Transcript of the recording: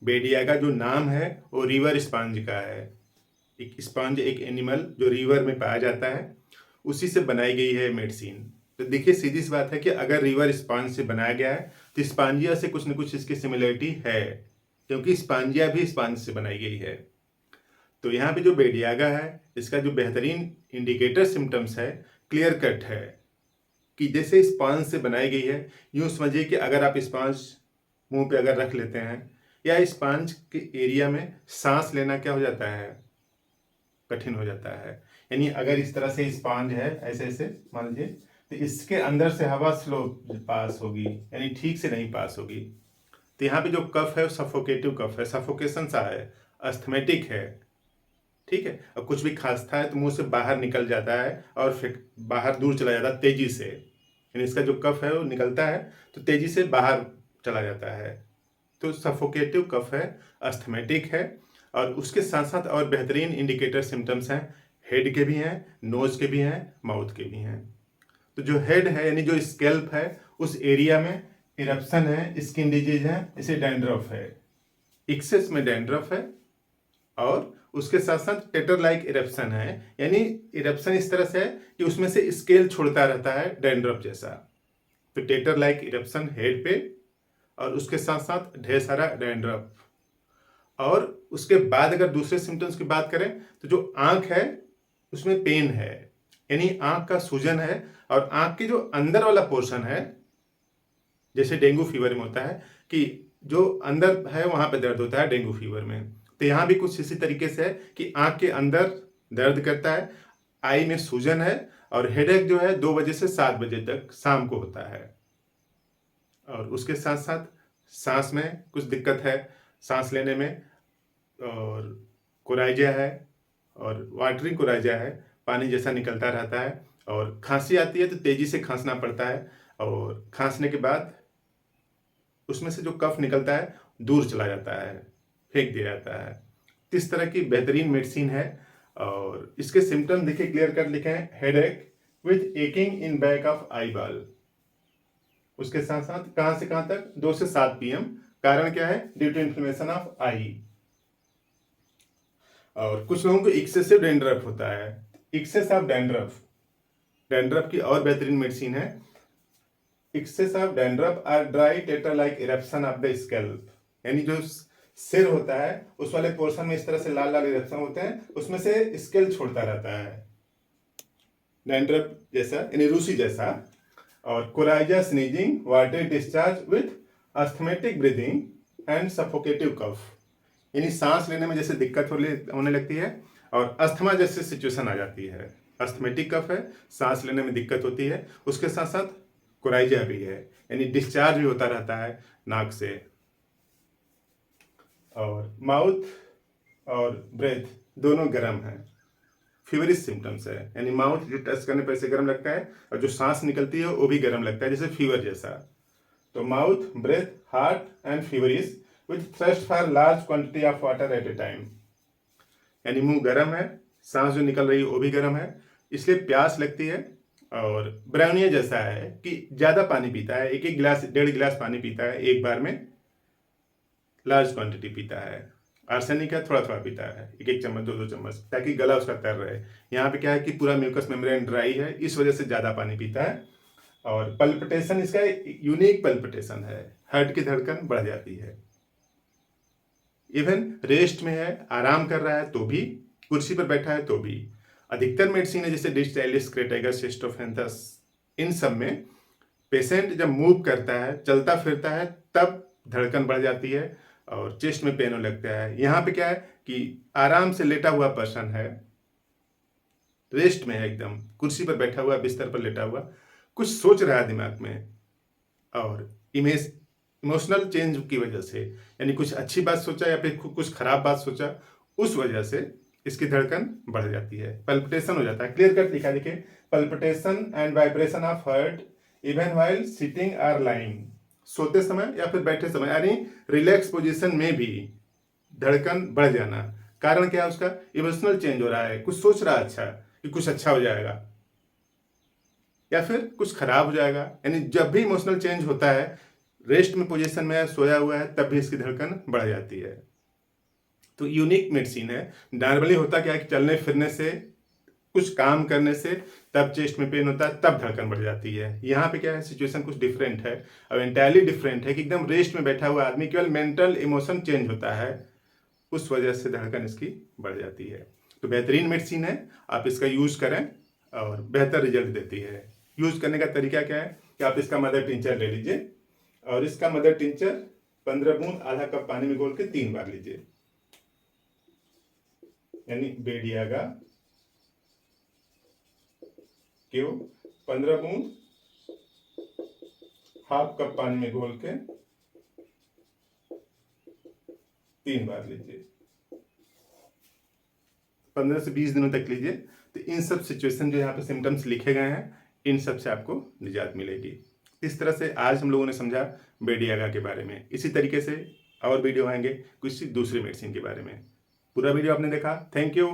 बेडिया का जो नाम है वो रिवर स्पंज का है। एक स्पंज, एक एनिमल जो रिवर में पाया जाता है, उसी से बनाई गई है मेडिसिन। तो देखिए सीधी सी बात है कि अगर रिवर स्पंज से बनाया गया है तो स्पंजिया से कुछ न कुछ इसकी सिमिलरिटी है, क्योंकि स्पंजिया भी स्पंज से बनाई गई है। तो यहाँ पे जो बेडियागा है, इसका जो बेहतरीन इंडिकेटर सिम्टम्स है, क्लियर कट है कि जैसे स्पंज से बनाई गई है। यूँ समझिए कि अगर आप स्पंज मुंह पे अगर रख लेते हैं, या स्पंज के एरिया में सांस लेना क्या हो जाता है, कठिन हो जाता है। यानी अगर इस तरह से स्पंज है, ऐसे ऐसे मान लीजिए, तो इसके अंदर से हवा स्लो पास होगी, यानी ठीक से नहीं पास होगी। तो यहाँ पे जो कफ है वो सफोकेटिव कफ है, सफोकेशन सा है, अस्थमेटिक है। ठीक है, अब कुछ भी खांसता है तो मुंह से बाहर निकल जाता है और फिर बाहर दूर चला जाता है तेजी से, यानी इसका जो कफ है वो निकलता है तो तेजी से बाहर चला जाता है। तो सफोकेटिव कफ है, अस्थमेटिक है। और उसके साथ साथ और बेहतरीन इंडिकेटर सिम्टम्स हैं, हेड के भी हैं, नोज के भी हैं, माउथ के भी हैं। तो जो हेड है यानी जो स्कैल्प है, उस एरिया में इरप्शन है, स्किन डिजीज है, इसे डैंड्रफ है, एक्सेस में डैंड्रफ है। और उसके साथ साथ टेटर लाइक इरप्शन है, यानी इरप्शन इस तरह से है कि उसमें से स्केल छोड़ता रहता है डैंड्रफ जैसा। तो टेटर लाइक इरप्शन हेड पे, और उसके साथ साथ ढेर सारा डैंड्रफ। और उसके बाद अगर दूसरे सिम्टम्स की बात करें तो जो आंख है उसमें पेन है, यानी आंख का सूजन है। और आंख के जो अंदर वाला पोर्शन है, जैसे डेंगू फीवर में होता है कि जो अंदर है वहां पे दर्द होता है डेंगू फीवर में, तो यहाँ भी कुछ इसी तरीके से है कि आंख के अंदर दर्द करता है, आई में सूजन है, और हेडेक जो है 2 बजे से 7 बजे तक शाम को होता है। और उसके साथ साथ सांस में कुछ दिक्कत है, सांस लेने में, और कोराइजा है, और वाटरी कोराइजा है, पानी जैसा निकलता रहता है। और खांसी आती है तो तेजी से खांसना पड़ता है, और खांसने के बाद उसमें से जो कफ निकलता है दूर चला जाता है, फेंक दिया जाता है। तो इस तरह की बेहतरीन मेडिसिन है। और इसके सिम्टम देखिए क्लियर कर लिखे हैं, headache with aching in back of eyeball. उसके साथ साथ कहां से कहां तक, 2 से 7 PM। कारण क्या है, ड्यू टू इन्फ्लेमेशन ऑफ आई। और कुछ लोगों को एक्सेसिव डैंड्रफ होता है, एक्सेस ऑफ डैंड्रफ, डैंड्रफ की और बेहतरीन मेडिसिन है। Excess of dandruff or dry tetter like eruption of the scalp, यानी जो सिर होता है उस वाले पोर्शन में इस तरह से लाल लाल इरप्शन होते हैं, उसमें से स्केल छोड़ता रहता है, डैंड्रफ जैसा, यानी रूसी जैसा। और coryza, sneezing, water discharge with asthmatic breathing and suffocative cough, यानी सांस लेने में जैसे दिक्कत होने लगती है, और अस्थमा जैसे सिचुएशन आ जाती है। अस्थमेटिक कफ है, सांस लेने में दिक्कत होती है, उसके साथ साथ कोराइजा भी है, यानी डिस्चार्ज भी होता रहता है नाक से। और माउथ और ब्रेथ दोनों गर्म है, फीवरिश सिम्टम्स है, यानी माउथ जो टच करने पर ऐसे गर्म लगता है, और जो सांस निकलती है वो भी गर्म लगता है जैसे फीवर जैसा। तो mouth, breath, hot and feverish with thirst for large quantity of water at a time, यानी मुंह गर्म है, सांस जो निकल रही है वो भी गर्म है, इसलिए प्यास लगती है। और ब्राउनिया जैसा है कि ज्यादा पानी पीता है, 1-1 गिलास 1.5 गिलास पानी पीता है एक बार में, लार्ज क्वांटिटी पीता है। आर्सेनिक है, थोड़ा थोड़ा पीता है, 1-1 चम्मच 2-2 चम्मच, ताकि गला उसका तर रहे। यहाँ पे क्या है कि पूरा म्यूकस मेम्ब्रेन ड्राई है, इस वजह से ज्यादा पानी पीता है। और पल्पिटेशन इसका यूनिक पल्पिटेशन है, हार्ट की धड़कन बढ़ जाती है। इवन रेस्ट में है, आराम कर रहा है तो भी, कुर्सी पर बैठा है तो भी। अधिकतर मेडिसिन है जैसे डिस्टाइलिस, क्रेटेगस, सिस्टोफेंथस, इन सब में पेशेंट जब मूव करता है, चलता फिरता है, तब धड़कन बढ़ जाती है और चेस्ट में पेन होने लगता है। यहाँ पे क्या है कि आराम से लेटा हुआ पर्सन है, रेस्ट में है, एकदम कुर्सी पर बैठा हुआ, बिस्तर पर लेटा हुआ, कुछ सोच रहा है दिमाग में, और इमोशनल चेंज की वजह से, यानी कुछ अच्छी बात सोचा या फिर कुछ खराब बात सोचा, उस वजह से इसकी धड़कन बढ़ जाती है, पल्पिटेशन हो जाता है। क्लियर कट लिखा देखिए, palpitation and vibration of heart even while sitting और लाइंग, सोते समय या फिर बैठे समय, यानी रिलैक्स पोजीशन में भी धड़कन बढ़ जाना। कारण क्या है उसका, इमोशनल चेंज हो रहा है, कुछ सोच रहा है अच्छा कि कुछ अच्छा हो जाएगा, या फिर कुछ खराब हो जाएगा। यानी जब भी इमोशनल चेंज होता है, रेस्ट में पोजीशन में है, सोया हुआ है, तब भी इसकी धड़कन बढ़ जाती है। तो यूनिक मेडिसिन है। नॉर्मली होता क्या है कि चलने फिरने से, कुछ काम करने से तब चेस्ट में पेन होता है, तब धड़कन बढ़ जाती है। यहाँ पे क्या है, सिचुएशन कुछ डिफरेंट है, अब एंटायरली डिफरेंट है कि एकदम रेस्ट में बैठा हुआ आदमी, केवल मेंटल इमोशन चेंज होता है, उस वजह से धड़कन इसकी बढ़ जाती है। तो बेहतरीन मेडिसिन है, आप इसका यूज करें और बेहतर रिजल्ट देती है। यूज करने का तरीका क्या है कि आप इसका मदर टिंचर ले लीजिए और इसका मदर टिंचर 15 बूंद आधा कप पानी में घोल के 3 बार लीजिए, यानी बेडियागा क्यों 15 बूंद हाफ कप पानी में घोल के 3 बार लीजिए, 15 से 20 दिनों तक लीजिए। तो इन सब सिचुएशन जो यहाँ पे सिम्टम्स लिखे गए हैं, इन सब से आपको निजात मिलेगी। इस तरह से आज हम लोगों ने समझा बेडियागा के बारे में। इसी तरीके से और वीडियो आएंगे किसी दूसरे मेडिसिन के बारे में। पूरा वीडियो आपने देखा, थैंक यू।